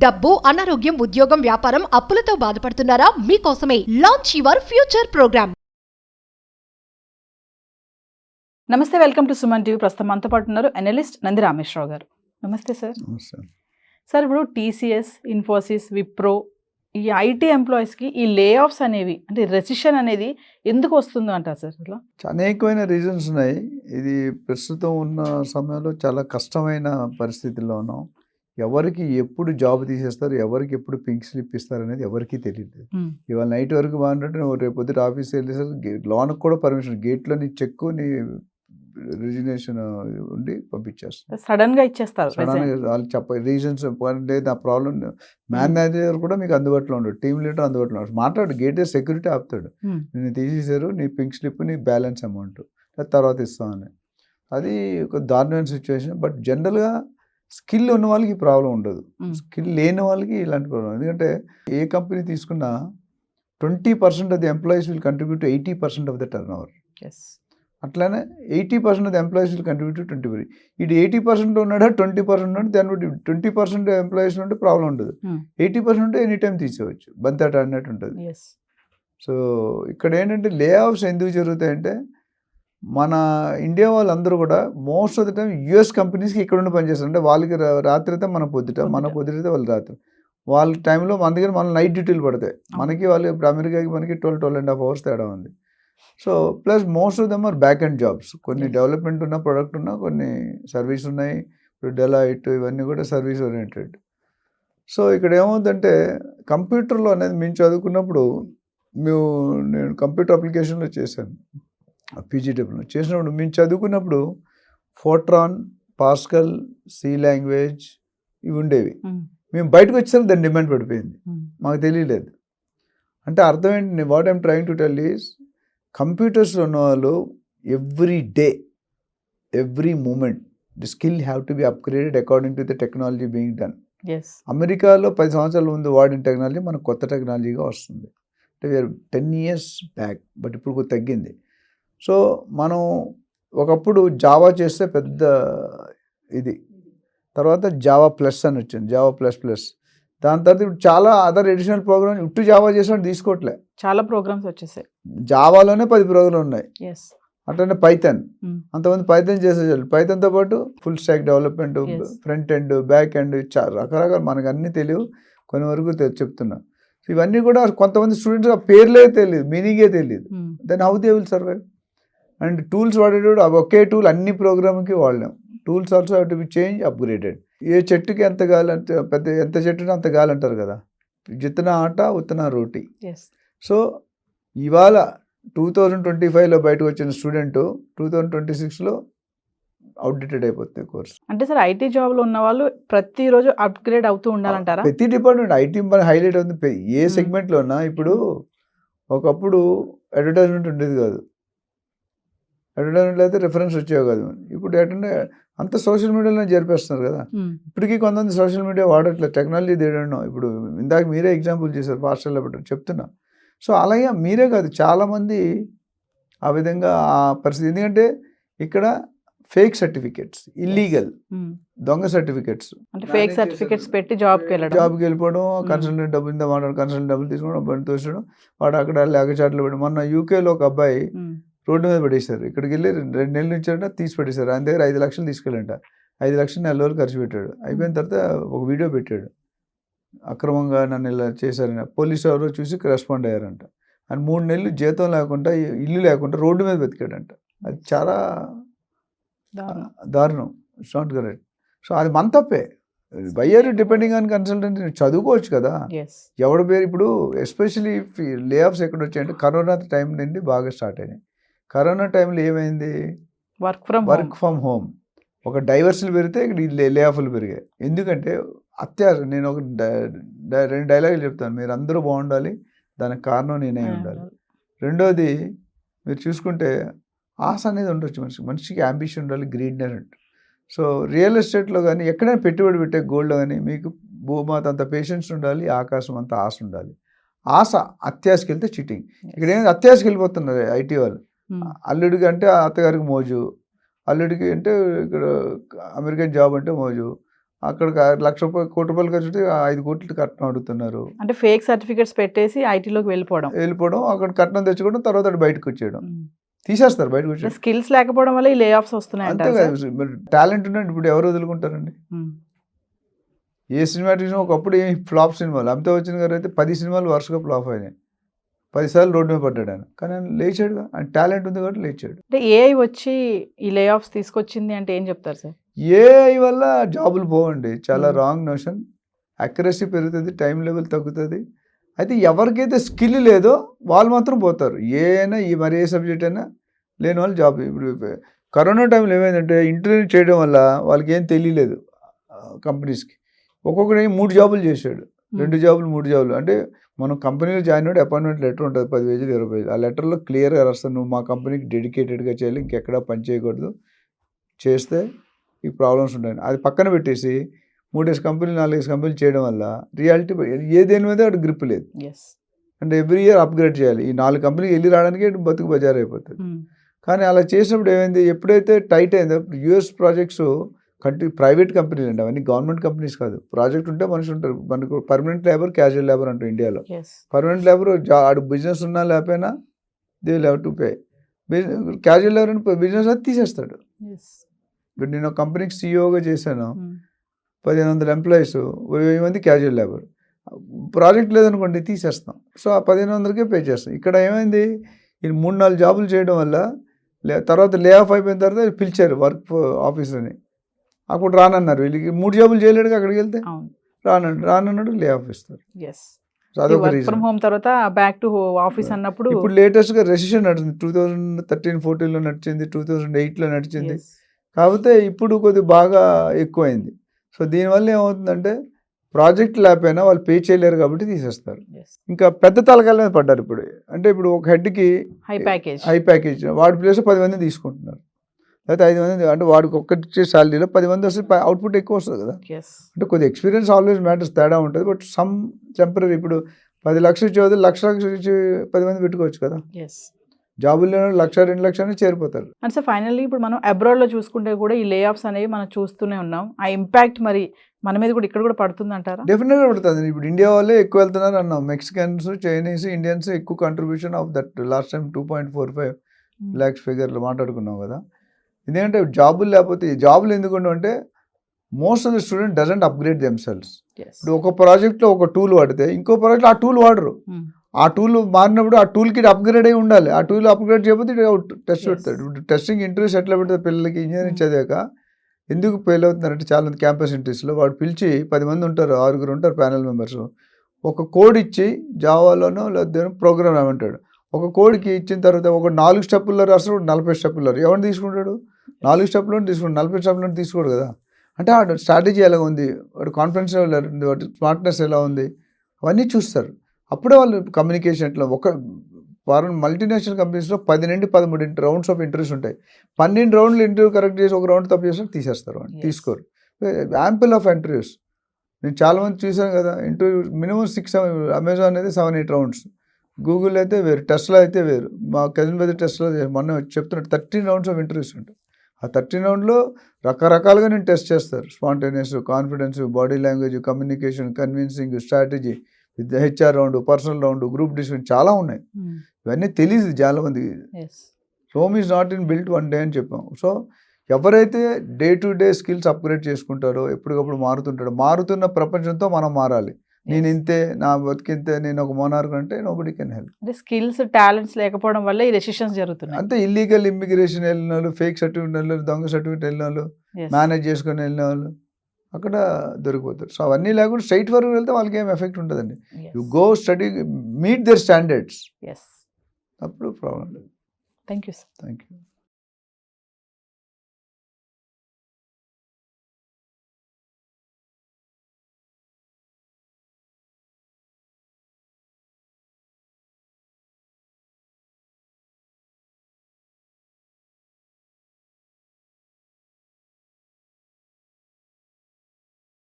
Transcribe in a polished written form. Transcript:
డబ్బు, అనారోగ్యం, ఉద్యోగం, వ్యాపారం, అప్పులతో బాధపడుతున్నారా? మీకోసమే లాంచ్ యువర్ ఫ్యూచర్ ప్రోగ్రామ్. నమస్తే, వెల్కమ్ టు సుమన్ టీవీ. ప్రస్తుతం మనతో పాటు ఉన్నారు అనలిస్ట్ నంది రామేశ్వరరావు గారు. నమస్తే సార్. సార్, ఇప్పుడు టీసీఎస్, ఇన్ఫోసిస్, విప్రో ఈ ఐటీ ఎంప్లాయీస్కి ఈ లే ఆఫ్స్ అనేవి అంటే రెసిషన్ అనేది ఎందుకు వస్తుందో అంటారు సార్? ఇట్లా అనేకమైన రీజన్స్ ఉన్నాయి. ఇది ప్రస్తుతం ఉన్న సమయంలో చాలా కష్టమైన పరిస్థితుల్లో ఉన్నాం. ఎవరికి ఎప్పుడు జాబ్ తీసేస్తారు, ఎవరికి ఎప్పుడు పింక్ స్లిప్ ఇస్తారు అనేది ఎవరికీ తెలియదు. ఇవాళ నైట్ వరకు బాగుంటే రేపు పొద్దుట ఆఫీస్ వెళ్ళేసరికి లోనికి కూడా పర్మిషన్, గేట్లో నీ చెక్, నీ రిజిగ్నేషన్ ఉండి పంపించేస్తారు. సడన్గా ఇచ్చేస్తారు. వాళ్ళు రీజన్స్ లేదు, ఆ ప్రాబ్లం మేనేజర్ కూడా మీకు అందుబాటులో ఉండడు, టీమ్ లీడర్ అందుబాటులో ఉండడు. మాట్లాడు, గేట్ సెక్యూరిటీ ఆపుతాడు, నేను తీసేశారు, నీ పింక్ స్లిప్, నీ బ్యాలెన్స్ అమౌంట్ తర్వాత ఇస్తామని. అది ఒక దారుణమైన సిచ్యువేషన్. బట్ జనరల్గా స్కిల్ ఉన్న వాళ్ళకి ఈ ప్రాబ్లం ఉండదు, స్కిల్ లేని వాళ్ళకి ఇలాంటి ప్రాబ్లం. ఎందుకంటే ఏ కంపెనీ తీసుకున్నా 20% of the employees will contribute to 80% of the turn over. అట్లానే 80% of the employees will contribute to 20%. ఇది 80% ఉన్నాడా 20% ఉన్నాడు, దాన్ని బట్టి 20% ఎంప్లాయీస్ ఉంటే ప్రాబ్లం ఉండదు, 80% ఉంటే ఎనీ టైం తీసేవచ్చు, బంతాట అన్నట్టు ఉంటుంది. సో ఇక్కడ ఏంటంటే లే ఆఫ్స్ ఎందుకు జరుగుతాయంటే, మన ఇండియా వాళ్ళందరూ కూడా most of the time US కంపెనీస్కి ఇక్కడ ఉండి పనిచేస్తారు. అంటే వాళ్ళకి రాత్రి అయితే మన పొద్దుట, మన పొద్దుటైతే వాళ్ళు రాత్రి, వాళ్ళ టైంలో మన దగ్గర మన నైట్ డ్యూటీలు పడతాయి. మనకి వాళ్ళు ఇప్పుడు అమెరికాకి మనకి 12.5 hours తేడా ఉంది. So plus most of them are back and jobs. కొన్ని డెవలప్మెంట్ ఉన్న ప్రొడక్ట్ ఉన్న, కొన్ని సర్వీస్ ఉన్నాయి. ఇప్పుడు డెలాయిట్ ఇవన్నీ కూడా సర్వీస్ ఓరియంటెడ్. సో ఇక్కడ ఏమవుతుందంటే కంప్యూటర్లో అనేది మేము చదువుకున్నప్పుడు, నేను కంప్యూటర్ అప్లికేషన్లో చేశాను, పీజీడబ్ల్యూ చేసినప్పుడు మేము చదువుకున్నప్పుడు ఫోర్ట్రాన్, పాస్కల్, సి లాంగ్వేజ్ ఇవి ఉండేవి. మేము బయటకు వచ్చేసరికి దాని డిమాండ్ పడిపోయింది, మాకు తెలియలేదు. అంటే అర్థం ఏంటి, what I'm trying to tell is, కంప్యూటర్స్లో ఉన్న వాళ్ళు every day, every moment the skill have to be upgraded according to the technology being done. అమెరికాలో 10 సంవత్సరాల ముందు వాడిన టెక్నాలజీ మనకు కొత్త టెక్నాలజీగా వస్తుంది. అంటే వీఆర్ 10 years బ్యాక్, బట్ ఇప్పుడు కొంచెం తగ్గింది. సో మనం ఒకప్పుడు జావా చేస్తే పెద్ద ఇది, తర్వాత జావా ప్లస్ అని వచ్చింది, జావా ప్లస్. దాని తర్వాత ఇప్పుడు చాలా అదర్ ఎడిషనల్ ప్రోగ్రామ్ ఇటు జావా చేసినట్టు తీసుకోవట్లే, చాలా ప్రోగ్రామ్స్ వచ్చేసాయి. జావాలోనే 10 ప్రోగ్రామ్లు ఉన్నాయి. అట్లనే పైథాన్, అంతమంది పైథాన్ చేసేసారు. పైథాన్తో పాటు full stack development, front end, back end, రకరకాల, మనకు అన్నీ తెలియవు, కొన్ని వరకు చెప్తున్నా. ఇవన్నీ కూడా కొంతమంది స్టూడెంట్స్ ఆ పేర్లే తెలియదు, మీనింగే తెలియదు. Then how they will survive? And tools వాడేటప్పుడు ఒకే టూల్ అన్ని ప్రోగ్రామ్కి వాడలేం. Tools also have to be change, upgraded. ఏ చెట్టుకి ఎంత గాలి అంటే ఎంత చెట్టుని అంత గాలి అంటారు కదా, జిత్తన ఆట ఉత్తన రోటీ. సో ఇవాళ 2025లో బయటకు వచ్చిన స్టూడెంట్ 2026లో అవుట్డేటెడ్ అయిపోతుంది కోర్స్. అంటే సార్, ఐటీ జాబ్లో ఉన్న వాళ్ళు ప్రతిరోజు అప్గ్రేడ్ అవుతూ ఉండాలంటారా? ప్రతి డిపార్ట్మెంట్ ఐటీ మన హైలైట్ అవుతుంది. ఏ సెగ్మెంట్లో ఉన్నా ఇప్పుడు ఒకప్పుడు అడ్వర్టైజ్మెంట్ ఉండేది కాదు, అడ్వర్టైజ్మెంట్లో అయితే రిఫరెన్స్ వచ్చేవి కాదు. ఇప్పుడు ఏంటంటే అంత సోషల్ మీడియాలో జరిపేస్తున్నారు కదా. ఇప్పటికీ కొంతమంది సోషల్ మీడియా వాడట్లేదు, టెక్నాలజీ తేడడం. ఇప్పుడు ఇందాక మీరే ఎగ్జాంపుల్ చేశారు, పాస్టర్లో పెట్టారు, చెప్తున్నా. సో అలాగే మీరే కాదు, చాలామంది ఆ విధంగా ఆ పరిస్థితి. ఎందుకంటే ఇక్కడ ఫేక్ సర్టిఫికేట్స్, ఇల్లీగల్ దొంగ సర్టిఫికేట్స్, ఫేక్ సర్టిఫికేట్స్ పెట్టి జాబ్కి వెళ్ళిపోవడం, కన్సల్టెంట్ డబ్బులు ఇంత మాట్లాడు, కన్సల్టెంట్ డబ్బులు తీసుకోవడం, బండి తోచడం, వాడు అక్కడ లేకచాట్లు పెట్టడం. మొన్న యూకేలో ఒక అబ్బాయి రోడ్డు మీద పడేశారు, ఇక్కడికి వెళ్ళి 2 నెలల నుంచి తీసి పెట్టేశారు. ఆయన దగ్గర 5 లక్షలు తీసుకెళ్ళంట, 5 లక్షలు నెల రోజులు ఖర్చు పెట్టాడు. అయిపోయిన తర్వాత ఒక వీడియో పెట్టాడు, అక్రమంగా నన్ను ఇలా చేశారని. పోలీసు ఎవరో చూసి రెస్పాండ్ అయ్యారంట. ఆయన 3 నెలలు జీతం లేకుండా, ఇల్లు లేకుండా రోడ్డు మీద బతికాడంట. అది చాలా దారుణం, ఇట్స్ నాట్ కరెక్ట్. సో అది మన తప్పే. Why are you depending on consultant? చదువుకోవచ్చు కదా. ఎవడ పేరు ఇప్పుడు ఎస్పెషలీ లే ఆఫ్స్ ఎక్కడ వచ్చాయంటే కరోనా టైం నుండి బాగా స్టార్ట్ అయినాయి. కరోనా టైంలో ఏమైంది, వర్క్ ఫ్రమ్ హోమ్, ఒక డైవర్సిటీలు పెరిగితే ఇక్కడ లే ఆఫ్లు పెరిగాయి. ఎందుకంటే నేను ఒక 2 డైలాగులు చెప్తాను, మీరు అందరూ బాగుండాలి, దానికి కారణం నేనే ఉండాలి. రెండోది, మీరు చూసుకుంటే ఆశ అనేది ఉండొచ్చు, మనిషికి అంబిషన్ ఉండాలి, గ్రీడ్నెస్ ఉంటుంది. సో రియల్ ఎస్టేట్లో కానీ ఎక్కడైనా పెట్టుబడి పెట్టే గోల్డ్లో కానీ మీకు భూమాత అంత పేషెన్స్ ఉండాలి, ఆకాశం అంత ఆశ ఉండాలి. ఆశ అత్యాశకి వెళ్తే చీటింగ్. ఇక్కడ ఏంటి, అత్యాశకి వెళ్ళిపోతున్నారు ఐటీ వాళ్ళు. అల్లుడికి అంటే అత్తగారికి మోజు, అల్లుడికి అంటే ఇక్కడ అమెరికన్ జాబ్ అంటే మోజు, అక్కడ కోటి రూపాయలు ఖర్చు పెడితే 5 కోట్లు కట్నం అడుగుతున్నారు. అంటే ఫేక్ సర్టిఫికేట్స్ పెట్టేసి ఐటీలోకి వెళ్ళిపోవడం, అక్కడ కట్నం తెచ్చుకోవడం, తర్వాత అటు బయటకు వచ్చేయడం, తీసేస్తారు బయటకు వచ్చేయడం. స్కిల్స్ లేకపోవడం వల్ల ఈ లే ఆఫ్స్ వస్తున్నాయి. అంతే కదా, మరి టాలెంట్ ఉన్నాడు ఇప్పుడు ఎవరు వదులుకుంటారండి? ఏ సినిమా తీసినా ఒకప్పుడు ఏమి ఫ్లాప్ సినిమాలు, అమితాబ్ బచ్చన్ గారు అయితే 10 సినిమాలు వరుసగా ఫ్లాప్ అయినాయి, 10 సార్లు రోడ్డు మీద పడ్డాడు ఆయన. కానీ ఆయన లేచాడుగా, ఆయన టాలెంట్ ఉంది కాబట్టి లేచాడు. అంటే ఏఐ వచ్చి ఈ లే ఆఫ్స్ తీసుకొచ్చింది అంటే ఏం చెప్తారు సార్? ఏఐ వల్ల జాబులు పోవండి, చాలా రాంగ్ నోషన్. అక్యురసీ పెరుగుతుంది, టైం లెవెల్ తగ్గుతుంది. అయితే ఎవరికైతే స్కిల్ లేదో వాళ్ళు మాత్రం పోతారు. మరి ఏ సబ్జెక్ట్ అయినా లేని వాళ్ళు జాబ్. ఇప్పుడు కరోనా టైంలో ఏమైందంటే ఇంటర్వ్యూ చేయడం వల్ల వాళ్ళకి ఏం తెలియలేదు కంపెనీస్కి. ఒక్కొక్కటి 3 జాబులు చేశాడు, 2 జాబులు 3 జాబులు. అంటే మనం కంపెనీలో జాయిన్ అయ్యి అపాయింట్మెంట్ లెటర్ ఉంటుంది 10 పేజీలు 20 పేజీలు. ఆ లెటర్లో క్లియర్గా రాస్తాను, నువ్వు మా కంపెనీకి డెడికేటెడ్గా చేయాలి, ఇంకెక్కడా పని చేయకూడదు, చేస్తే ఈ ప్రాబ్లమ్స్ ఉంటాయి. అది పక్కన పెట్టేసి 3 కంపెనీలు 4 కంపెనీలు చేయడం వల్ల రియాలిటీ దేని మీద అటు గ్రిప్ లేదు. అంటే ఎవ్రీ ఇయర్ అప్గ్రేడ్ చేయాలి. ఈ 4 కంపెనీకి వెళ్ళి రావడానికి బతుకు బజార్ అయిపోతుంది. కానీ అలా చేసినప్పుడు ఏమైంది, ఎప్పుడైతే టైట్ అయిందో, యుఎస్ ప్రాజెక్ట్స్ ప్రైవేట్ కంపెనీలు అండి, అవన్నీ గవర్నమెంట్ కంపెనీస్ కాదు. ప్రాజెక్ట్ ఉంటే మనుషులు ఉంటారు, మనకు పర్మనెంట్ లేబర్, క్యాజువల్ లేబర్ అంటారు ఇండియాలో. పర్మనెంట్ లేబర్ ఆడు బిజినెస్ ఉన్నా లేకపోయినా they will have to pay. Casual labour business అది తీసేస్తాడు. ఇప్పుడు నేను కంపెనీకి సీఈఓగా చేశాను, 1500 ఎంప్లాయీస్, 1000 మంది క్యాజువల్ లేబర్. ప్రాజెక్ట్ లేదనుకోండి తీసేస్తాం. సో ఆ 1500కే పే చేస్తాం. ఇక్కడ ఏమైంది, ఈ 3-4 జాబులు చేయడం వల్ల తర్వాత లే ఆఫ్ అయిపోయిన తర్వాత పిలిచారు వర్క్ ఆఫీసర్ని, అప్పుడు రానన్నారు. వీళ్ళకి 3 జాబులు చేయలేడుగా, అక్కడికి వెళ్తే రానన్నాడు, లే ఆఫ్ ఇస్తారు. అదొక రీజన్. ఇప్పుడు లేటెస్ట్గా రెసిషన్ నడుస్తుంది, 2013-14లో నడిచింది, 2008లో నడిచింది. కాకపోతే ఇప్పుడు కొద్దిగా బాగా ఎక్కువైంది. సో దీనివల్ల ఏమవుతుందంటే ప్రాజెక్ట్ లేకపోయినా వాళ్ళు పే చేయలేరు కాబట్టి తీసేస్తారు. ఇంకా పెద్ద తలకాయల మీద పడ్డారు ఇప్పుడు. అంటే ఇప్పుడు ఒక హెడ్కి హై ప్యాకేజ్ వాడి ప్లేస్ 10 మంది తీసుకుంటున్నారు, లేకపోతే 5 మంది. అంటే వాడికి ఒక్కటి శాలరీలో 10 మంది వస్తే అవుట్పుట్ ఎక్కువ వస్తుంది కదా. అంటే కొద్దిగా ఎక్స్పీరియన్స్ ఆల్వేస్ మ్యాటర్స్, తేడా ఉంటుంది. But some temporary. ఇప్పుడు 10 లక్షలు ఇచ్చి 1,00,000 ఇచ్చి 10 మంది పెట్టుకోవచ్చు కదా. జాబులు లేని 1,00,000-2 లక్షలు చేరిపోతారు. అండ్ సార్ ఫైనల్లీ ఇప్పుడు మనం అబ్రాడ్లో చూసుకుంటే కూడా ఈ లే ఆఫ్స్ అనేవి మనం చూస్తూనే ఉన్నాం. ఆ ఇంపాక్ట్ మరి మన మీద కూడా ఇక్కడ కూడా పడుతుంది అంటారా? డెఫినెట్గా పడుతుంది. ఇప్పుడు ఇండియా వాళ్ళే ఎక్కువ వెళ్తున్నారు అన్నాం. మెక్సికన్స్, చైనీస్, ఇండియన్స్ ఎక్కువ contribution of that. Last time 2.45 lakhs ఫిగర్లు మాట్లాడుకున్నాం కదా. ఎందుకంటే జాబులు లేకపోతే, జాబులు ఎందుకుంటే అంటే most of the student doesn't upgrade themselves. ఇప్పుడు ఒక ప్రాజెక్ట్లో ఒక టూల్ వాడితే ఇంకో ప్రాజెక్ట్లో ఆ టూల్ వాడరు. ఆ టూల్ మారినప్పుడు ఆ టూల్ కిట్ అప్గ్రేడ్ అయి ఉండాలి. ఆ టూల్ అప్గ్రేడ్ చేయకపోతే టెస్ట్ పెడతాడు. ఇప్పుడు టెస్టింగ్ ఇంటర్వ్యూస్ ఎట్లా పెడతారు పిల్లలకి? ఇంజనీరింగ్ చదివాక ఎందుకు ఫెయిల్ అవుతున్నారంటే చాలా మంది క్యాంపస్ ఇంటర్వ్యూస్లో వాడు పిలిచి 10 మంది ఉంటారు, 6 ఉంటారు ప్యానల్ మెంబర్స్. ఒక కోడ్ ఇచ్చి జావాలోనో లేదా ప్రోగ్రామ్ ఏమంటాడు, ఒక కోడ్కి ఇచ్చిన తర్వాత ఒక 4 స్టెప్పుల్లో రాస్తాడు, 40 స్టెప్పుల్లో ఎవరిని తీసుకుంటాడు? 4 స్టెప్పుల్లో తీసుకుంటాడు, 40 స్టెప్పుల్లో తీసుకోడు కదా. అంటే వాడు స్ట్రాటజీ ఎలా ఉంది, వాడు కాన్ఫిడెన్స్ ఎలా ఉంది, వాడి స్మార్ట్నెస్ ఎలా ఉంది, అవన్నీ చూస్తారు. అప్పుడే వాళ్ళు కమ్యూనికేషన్ ఎట్లా. ఒక ఫారెన్ మల్టీనేషనల్ కంపెనీస్లో 10 నుండి 13 రౌండ్స్ ఆఫ్ ఇంటర్వ్యూస్ ఉంటాయి. 12 రౌండ్లు ఇంటర్వ్యూ కరెక్ట్ చేసి ఒక రౌండ్ తప్పు చేస్తే తీసేస్తారు, అని తీసుకోరు. యాంపుల్ ఆఫ్ ఇంటర్వ్యూస్ నేను చాలామంది చూసాను కదా. ఇంటర్వ్యూ మినిమం 6-7, అమెజాన్ అయితే 7-8 రౌండ్స్, గూగుల్ అయితే వేరు, టెస్లా అయితే వేరు. మా కజిన్ బ్రదర్ టెస్లా మొన్న చెప్తున్నట్టు 13 రౌండ్స్ ఆఫ్ ఇంటర్వ్యూస్ ఉంటాయి. ఆ 13 రౌండ్లో రకరకాలుగా నేను టెస్ట్ చేస్తారు. Spontaneous, confidence, body language, communication, convincing, strategy, HR round, personal round, group discussion చాలా ఉన్నాయి. ఇవన్నీ తెలియదు చాలా మందికి. Rome is not in built one day అని చెప్పాం. సో ఎవరైతే day to day skills upgrade చేసుకుంటారో, ఎప్పటికప్పుడు మారుతుంటారో, మారుతున్న ప్రపంచంతో మనం మారాలి. నేను ఇంతే, నా బతికింతే, నేను ఒక మోనార్క్ అంటే నోబడీ కెన్ హెల్ప్. అంటే స్కిల్స్, టాలెంట్స్ లేకపోవడం వల్ల ఈ రెసిషన్స్ జరుగుతున్నాయి. అంతే. ఇల్లీగల్ ఇమ్మిగ్రేషన్ వెళ్ళిన వాళ్ళు, ఫేక్ సర్టిఫికేట్ వెళ్ళిన వాళ్ళు, దొంగ సర్టిఫికేట్ వెళ్ళిన వాళ్ళు, మేనేజ్ చేసుకొని వెళ్ళిన వాళ్ళు అక్కడ దొరికిపోతారు. సో అవన్నీ లేకుండా స్ట్రైట్ ఫార్వర్డ్ వెళ్తే వాళ్ళకి ఏం ఎఫెక్ట్ ఉంటుందండి. You go study, meet their standards, అప్పుడు ప్రాబ్లం లేదు. Thank you sir. Thank you.